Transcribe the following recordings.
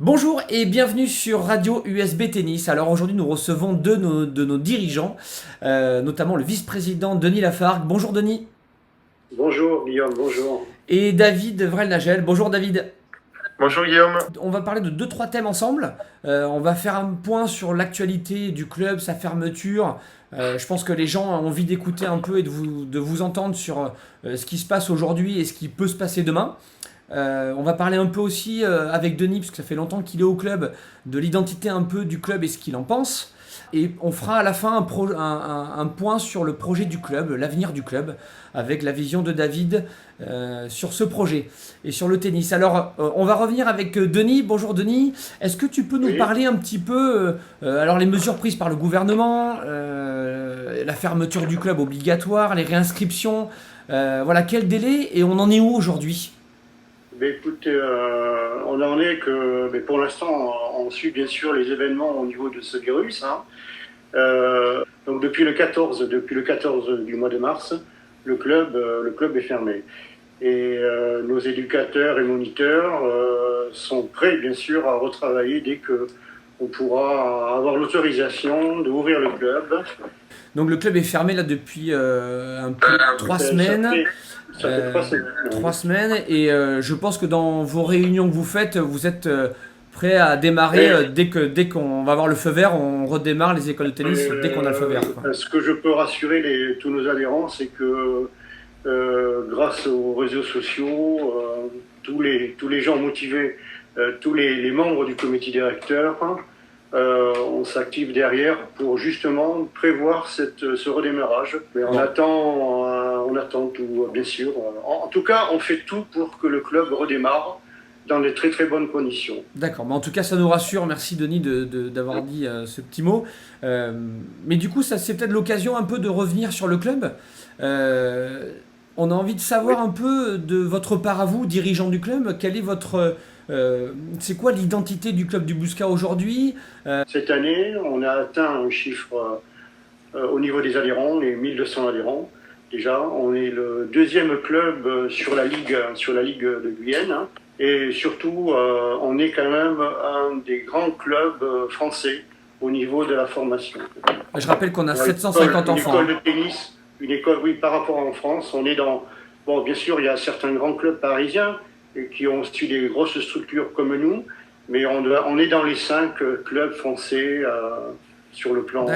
Bonjour et bienvenue sur Radio USB Tennis. Alors aujourd'hui nous recevons deux de nos dirigeants, notamment le vice-président Denis Lafargue. Bonjour Denis. Bonjour Guillaume, bonjour. Et David Vrel-Nagel. Bonjour David. Bonjour Guillaume. On va parler de deux trois thèmes ensemble. On va faire un point sur l'actualité du club, sa fermeture. Je pense que les gens ont envie d'écouter un peu et de vous entendre sur ce qui se passe aujourd'hui et ce qui peut se passer demain. On va parler un peu aussi avec Denis, parce que ça fait longtemps qu'il est au club, de l'identité un peu du club et ce qu'il en pense. Et on fera à la fin un point sur le projet du club, l'avenir du club, avec la vision de David sur ce projet et sur le tennis. Alors, on va revenir avec Denis. Bonjour Denis. Est-ce que tu peux nous parler un petit peu, alors les mesures prises par le gouvernement, la fermeture du club obligatoire, les réinscriptions, voilà, quel délai et on en est où aujourd'hui ? Écoute, on en est que, mais pour l'instant, on suit bien sûr les événements au niveau de ce virus. Donc depuis le 14 du mois de mars, le club est fermé. Et nos éducateurs et moniteurs sont prêts, bien sûr, à retravailler dès qu'on pourra avoir l'autorisation d'ouvrir le club. Donc le club est fermé là depuis un peu 3 semaines. Ça fait 3 semaines. 3 semaines et je pense que dans vos réunions que vous faites, vous êtes prêt à démarrer dès qu'on va avoir le feu vert, on redémarre les écoles de tennis dès qu'on a le feu vert. Ce que je peux rassurer tous nos adhérents, c'est que grâce aux réseaux sociaux, tous les gens motivés, tous les membres du comité directeur, on s'active derrière pour justement prévoir ce redémarrage. Mais on attend tout, bien sûr. En tout cas, on fait tout pour que le club redémarre dans de très très bonnes conditions. D'accord, mais en tout cas ça nous rassure, merci Denis d'avoir dit ce petit mot. Mais du coup, ça c'est peut-être l'occasion un peu de revenir sur le club. On a envie de savoir un peu de votre part à vous, dirigeant du club, quel est votre... c'est quoi l'identité du club du Bouscat aujourd'hui ? Cette année, on a atteint un chiffre au niveau des adhérents, les 1200 adhérents. Déjà, on est le deuxième club sur la Ligue de Guyenne. Et surtout, on est quand même un des grands clubs français au niveau de la formation. Je rappelle qu'on a 750 enfants. Une école de tennis, oui, par rapport en France, on est dans... Bon, bien sûr, il y a certains grands clubs parisiens qui ont aussi des grosses structures comme nous, mais on est dans les 5 clubs français sur le plan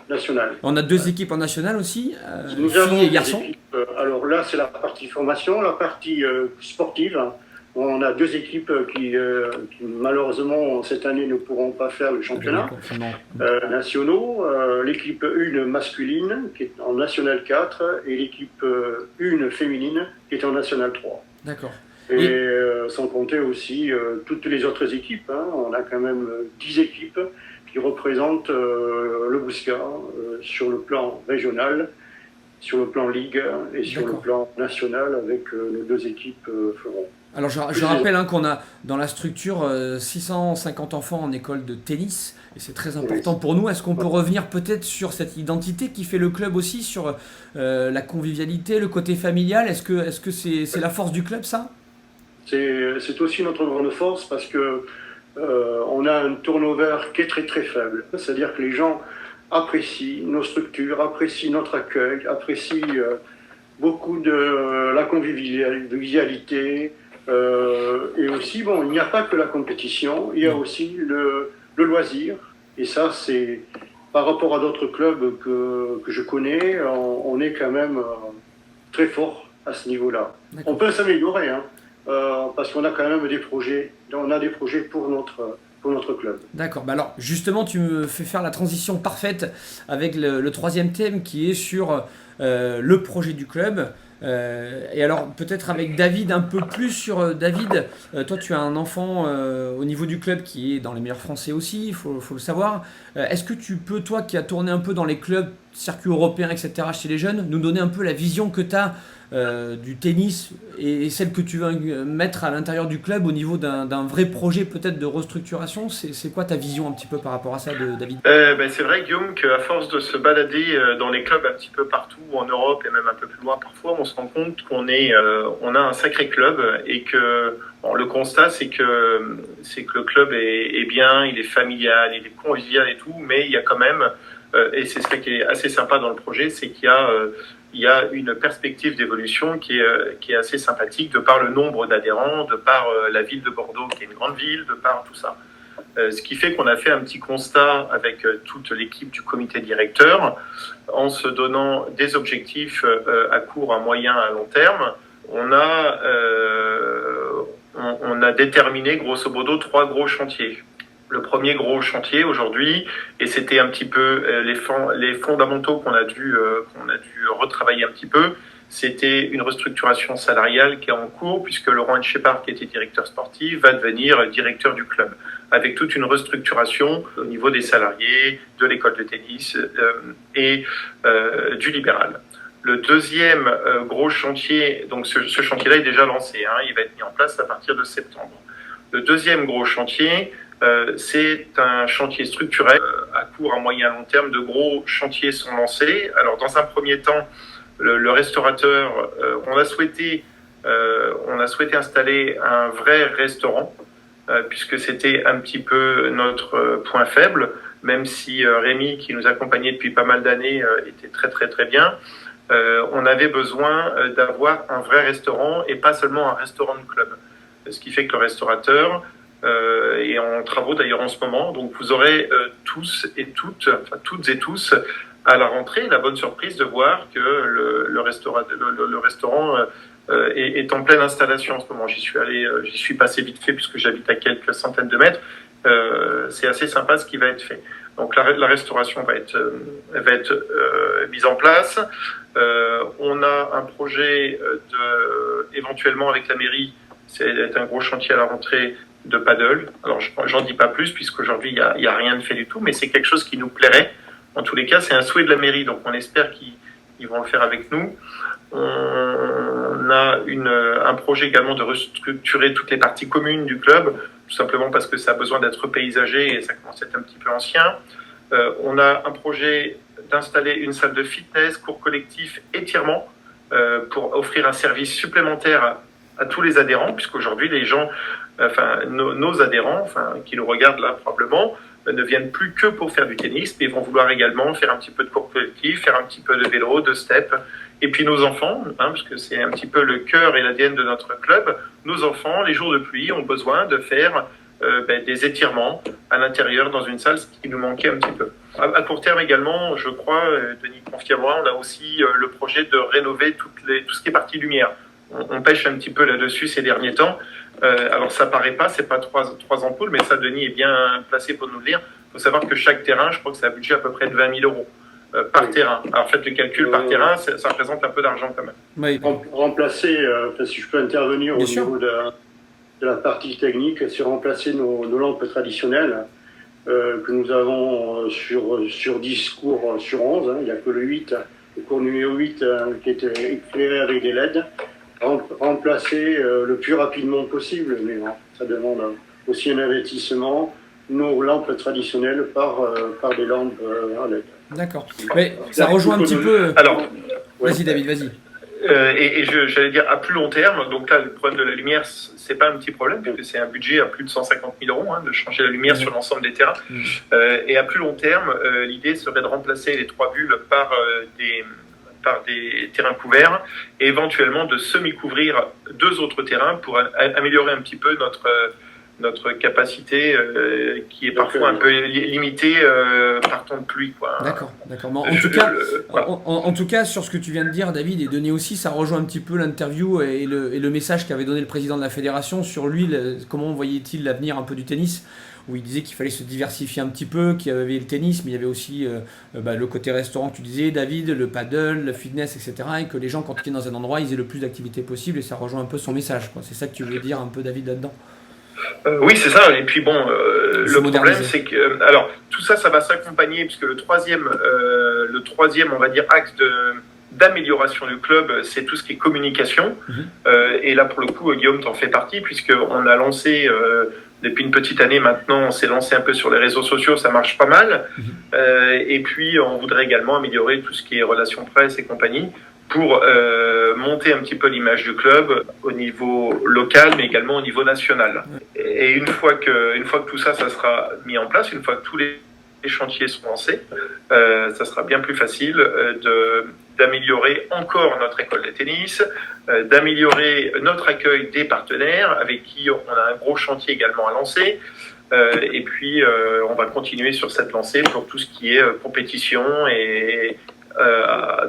national. On a 2 équipes en national aussi, nous avons filles et garçons. Alors là, c'est la partie formation, la partie sportive. On a 2 équipes qui malheureusement cette année ne pourront pas faire le championnat nationaux. L'équipe 1 masculine qui est en national 4 et l'équipe 1 féminine qui est en national 3. D'accord. Et sans compter aussi toutes les autres équipes. On a quand même 10 équipes qui représentent le Bouscat sur le plan régional, sur le plan Ligue et sur le plan national avec nos 2 équipes feront. Alors je rappelle qu'on a dans la structure 650 enfants en école de tennis et c'est très important pour nous. Est-ce qu'on peut revenir peut-être sur cette identité qui fait le club aussi, sur la convivialité, le côté familial ? Est-ce que c'est la force du club ça ? C'est aussi notre grande force parce que on a un turnover qui est très très faible. C'est-à-dire que les gens apprécient nos structures, apprécient notre accueil, apprécient beaucoup de la convivialité. Et aussi, bon, il n'y a pas que la compétition, il y a aussi le loisir. Et ça, c'est par rapport à d'autres clubs que je connais, on est quand même très fort à ce niveau-là. On peut s'améliorer, parce qu'on a quand même des projets. On a des projets pour notre club. D'accord. Bah alors, justement, tu me fais faire la transition parfaite avec le 3e thème qui est sur le projet du club. Et alors, peut-être avec David, un peu plus sur David. Toi, tu as un enfant au niveau du club qui est dans les meilleurs français aussi, il faut le savoir. Est-ce que tu peux, toi qui as tourné un peu dans les clubs, circuits européens, etc., chez les jeunes, nous donner un peu la vision que tu as du tennis et celle que tu veux mettre à l'intérieur du club au niveau d'un vrai projet peut-être de restructuration? C'est quoi ta vision un petit peu par rapport à ça, David? C'est vrai, Guillaume, qu'à force de se balader dans les clubs un petit peu partout en Europe et même un peu plus loin parfois, on se rend compte on a un sacré club et que le constat, c'est que le club est bien, il est familial, il est convivial et tout, mais il y a quand même, et c'est ça qui est assez sympa dans le projet, c'est qu'il y a une perspective d'évolution qui est assez sympathique de par le nombre d'adhérents, de par la ville de Bordeaux qui est une grande ville, de par tout ça. Ce qui fait qu'on a fait un petit constat avec toute l'équipe du comité directeur en se donnant des objectifs à court, à moyen, à long terme. On a déterminé grosso modo 3 gros chantiers. Le premier gros chantier aujourd'hui, et c'était un petit peu les fondamentaux qu'on a dû retravailler un petit peu, c'était une restructuration salariale qui est en cours puisque Laurent Shepard, qui était directeur sportif, va devenir directeur du club, avec toute une restructuration au niveau des salariés, de l'école de tennis et du libéral. Le deuxième gros chantier, donc ce chantier-là est déjà lancé, il va être mis en place à partir de septembre. Le deuxième gros chantier, c'est un chantier structurel à court, à moyen, à long terme. De gros chantiers sont lancés. Alors, dans un premier temps, le restaurateur, on a souhaité installer un vrai restaurant, puisque c'était un petit peu notre point faible, même si Rémi, qui nous accompagnait depuis pas mal d'années, était très très très bien. On avait besoin d'avoir un vrai restaurant et pas seulement un restaurant de club. Ce qui fait que le restaurateur est en travaux d'ailleurs en ce moment. Donc vous aurez toutes et tous, à la rentrée, la bonne surprise de voir que le restaurant est en pleine installation en ce moment. J'y suis passé vite fait puisque j'habite à quelques centaines de mètres. C'est assez sympa ce qui va être fait. Donc la restauration va être mise en place. On a un projet éventuellement avec la mairie, c'est un gros chantier à la rentrée de paddle. Alors j'en dis pas plus puisqu'aujourd'hui il y a rien de fait du tout, mais c'est quelque chose qui nous plairait. En tous les cas, c'est un souhait de la mairie, donc on espère qu'ils vont le faire avec nous. On a un projet également de restructurer toutes les parties communes du club, tout simplement parce que ça a besoin d'être paysagé et ça commence à être un petit peu ancien. On a un projet d'installer une salle de fitness, cours collectif, étirement, pour offrir un service supplémentaire à tous les adhérents, puisqu'aujourd'hui les gens, nos adhérents, qui nous regardent là probablement, ne viennent plus que pour faire du tennis, mais vont vouloir également faire un petit peu de cours collectif, faire un petit peu de vélo, de step. Et puis nos enfants, parce que c'est un petit peu le cœur et l'ADN de notre club, nos enfants, les jours de pluie, ont besoin de faire des étirements à l'intérieur dans une salle, ce qui nous manquait un petit peu. À court terme également, je crois, Denis, confirme-moi, on a aussi le projet de rénover tout ce qui est partie lumière. On pêche un petit peu là-dessus ces derniers temps. Alors ça paraît pas, c'est pas trois ampoules, mais ça, Denis est bien placé pour nous le dire. Il faut savoir que chaque terrain, je crois que c'est un budget à peu près de 20 000 € par terrain. Alors faites le calcul par terrain, ça représente un peu d'argent quand même. Oui. Remplacer, si je peux intervenir Bien au sûr. niveau de la partie technique, c'est remplacer nos lampes traditionnelles que nous avons sur 10 cours sur 11. Il n'y a que le cours numéro 8 qui est éclairé avec des LED. Remplacer le plus rapidement possible, mais ça demande aussi un investissement, nos lampes traditionnelles par des lampes LED. D'accord. Mais ça rejoint un petit peu. Alors, Vas-y David, vas-y. J'allais dire à plus long terme, donc là le problème de la lumière, c'est pas un petit problème, puisque c'est un budget à plus de 150 000 € de changer la lumière sur l'ensemble des terrains. Et à plus long terme, l'idée serait de remplacer les 3 bulles par des terrains couverts et éventuellement de semi-couvrir 2 autres terrains pour améliorer un petit peu notre capacité qui est parfois un peu limitée par temps de pluie, quoi. D'accord. Mais voilà. en tout cas, sur ce que tu viens de dire, David, et Denis aussi, ça rejoint un petit peu l'interview et le message qu'avait donné le président de la fédération sur lui, comment voyait-il l'avenir un peu du tennis, où il disait qu'il fallait se diversifier un petit peu, qu'il y avait le tennis, mais il y avait aussi le côté restaurant que tu disais, David, le paddle, le fitness, etc. Et que les gens, quand ils viennent dans un endroit, ils aient le plus d'activités possible, et ça rejoint un peu son message, quoi. C'est ça que tu veux dire un peu, David, là-dedans? Oui, c'est ça. Et puis bon, le problème, c'est que tout ça va s'accompagner, puisque le troisième, on va dire, axe d'amélioration du club, c'est tout ce qui est communication. Et là, pour le coup, Guillaume t'en fait partie, puisqu'on a lancé, depuis une petite année maintenant, on s'est lancé un peu sur les réseaux sociaux, ça marche pas mal. Et puis, on voudrait également améliorer tout ce qui est relations presse et compagnie, pour monter un petit peu l'image du club au niveau local, mais également au niveau national. Et une fois que tout ça, ça sera mis en place, une fois que tous les chantiers seront lancés, ça sera bien plus facile d'améliorer encore notre école de tennis, d'améliorer notre accueil des partenaires avec qui on a un gros chantier également à lancer. Et puis, on va continuer sur cette lancée pour tout ce qui est compétition et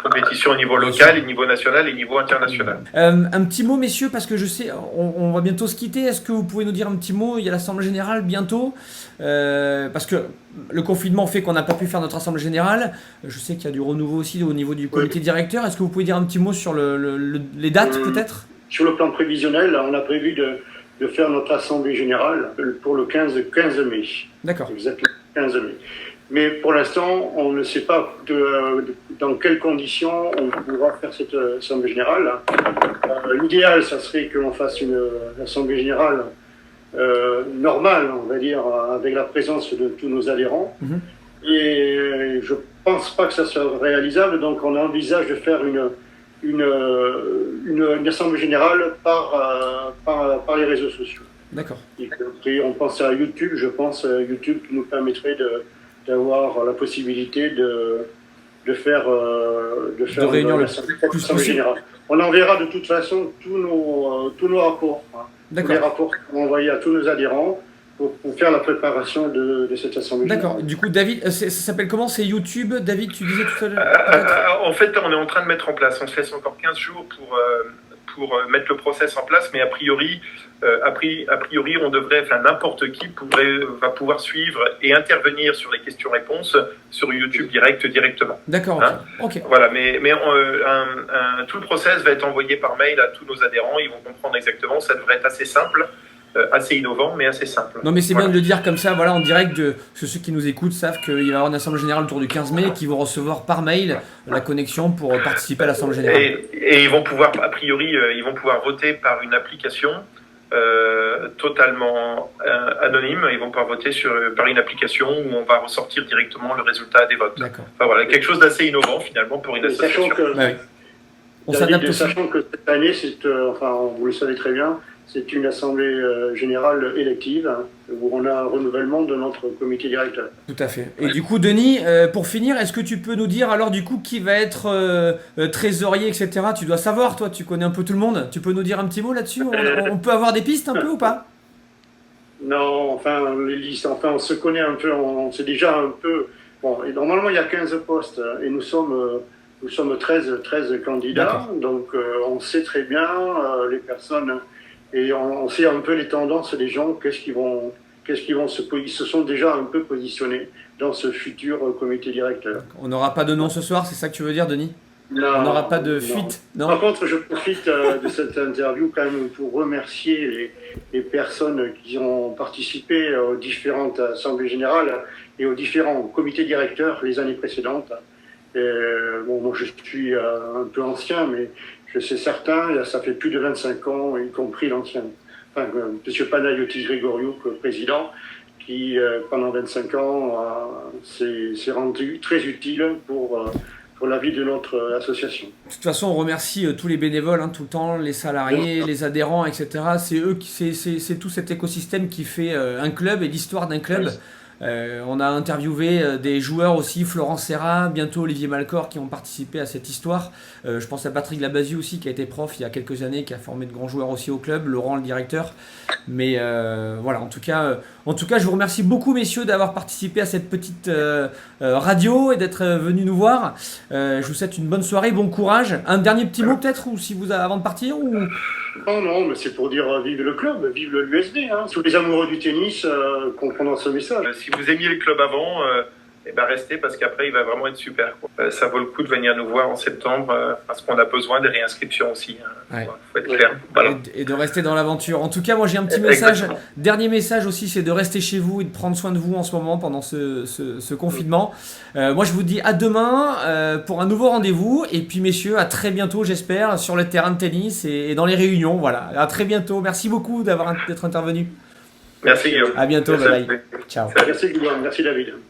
compétition au niveau local, au niveau national et au niveau international. Un petit mot, messieurs, parce que je sais, on va bientôt se quitter. Est-ce que vous pouvez nous dire un petit mot? Il y a l'Assemblée Générale bientôt, parce que le confinement fait qu'on n'a pas pu faire notre Assemblée Générale. Je sais qu'il y a du renouveau aussi au niveau du comité directeur. Est-ce que vous pouvez dire un petit mot sur les dates, peut-être? Sur le plan prévisionnel, on a prévu de faire notre Assemblée Générale pour le 15 mai. D'accord. Exactement, 15 mai. Mais pour l'instant, on ne sait pas dans quelles conditions on pourra faire cette Assemblée Générale. L'idéal, ça serait que l'on fasse une Assemblée Générale normale, on va dire, avec la présence de tous nos adhérents. Et je pense pas que ça soit réalisable, donc on envisage de faire une Assemblée Générale par les réseaux sociaux. D'accord. Et on pense à YouTube, je pense à YouTube qui nous permettrait d'avoir la possibilité de faire réunir le plus possible. On enverra de toute façon tous nos rapports, tous les rapports qu'on va envoyer à tous nos adhérents pour faire la préparation de cette assemblée. D'accord. Du coup, David, ça s'appelle comment? C'est YouTube, David, tu disais tout à l'heure? En fait, on est en train de mettre en place. On se laisse encore 15 jours pour mettre le process en place, mais a priori, on devrait, n'importe qui va pouvoir suivre et intervenir sur les questions-réponses sur YouTube directement. D'accord. Hein? Ok. Voilà, mais tout le process va être envoyé par mail à tous nos adhérents. Ils vont comprendre exactement. Ça devrait être assez simple, assez innovant, mais assez simple. Non, mais c'est bien de le dire comme ça, voilà, en direct, parce que ceux qui nous écoutent savent qu'il va y avoir une assemblée générale autour du 15 mai et qu'ils vont recevoir par mail la connexion pour participer à l'assemblée générale. Et ils vont pouvoir, a priori, ils vont pouvoir voter par une application totalement anonyme. Ils vont pouvoir voter par une application où on va ressortir directement le résultat des votes. D'accord. Enfin, voilà, quelque chose d'assez innovant finalement pour une association. Sachant que cette année, vous le savez très bien, c'est une assemblée générale élective où on a un renouvellement de notre comité directeur. Tout à fait. Et du coup, Denis, pour finir, est-ce que tu peux nous dire alors du coup qui va être trésorier, etc. Tu dois savoir, toi, tu connais un peu tout le monde. Tu peux nous dire un petit mot là-dessus? On peut avoir des pistes un peu ou pas? Non, les listes, on se connaît un peu, on sait déjà un peu. Bon, et normalement, il y a 15 postes et nous sommes 13 candidats. Donc, on sait très bien les personnes. Et on sait un peu les tendances des gens, ils se sont déjà un peu positionnés dans ce futur comité directeur. On n'aura pas de nom ce soir, c'est ça que tu veux dire, Denis? Non, on n'aura pas de fuite, non? Par contre, je profite de cette interview quand même pour remercier les personnes qui ont participé aux différentes assemblées générales et aux différents comités directeurs les années précédentes. Moi je suis un peu ancien, mais je sais certains, ça fait plus de 25 ans, y compris l'ancien, M. Panayotis Grégoriou, président, qui pendant 25 ans s'est rendu très utile pour la vie de notre association. De toute façon, on remercie tous les bénévoles, tout le temps, les salariés, les adhérents, etc. C'est eux, c'est tout cet écosystème qui fait un club et l'histoire d'un club. Oui. On a interviewé des joueurs aussi, Florent Serra, bientôt Olivier Malcor, qui ont participé à cette histoire. Je pense à Patrick Labaziou aussi, qui a été prof il y a quelques années, qui a formé de grands joueurs aussi au club, Laurent le directeur. Mais voilà, en tout cas, je vous remercie beaucoup, messieurs, d'avoir participé à cette petite radio et d'être venus nous voir. Je vous souhaite une bonne soirée, bon courage. Un dernier petit mot peut-être, ou si vous avant de partir ou... Non, mais c'est pour dire vive le club, vive l'USD. Tous les amoureux du tennis comprendront ce message. Si vous aimiez le club avant ben restez parce qu'après il va vraiment être super, quoi. Ça vaut le coup de venir nous voir en septembre parce qu'on a besoin des réinscriptions aussi. Ouais. Faut être clair. Voilà. Et de rester dans l'aventure. En tout cas, moi j'ai un petit message. Exactement. Dernier message aussi, c'est de rester chez vous et de prendre soin de vous en ce moment pendant ce confinement. Moi je vous dis à demain pour un nouveau rendez-vous. Et puis messieurs, à très bientôt j'espère sur le terrain de tennis et dans les réunions. Voilà, à très bientôt. Merci beaucoup d'être intervenu. Merci Guillaume. À bientôt, Merci. bye bye. Ciao. Merci Guillaume, merci David.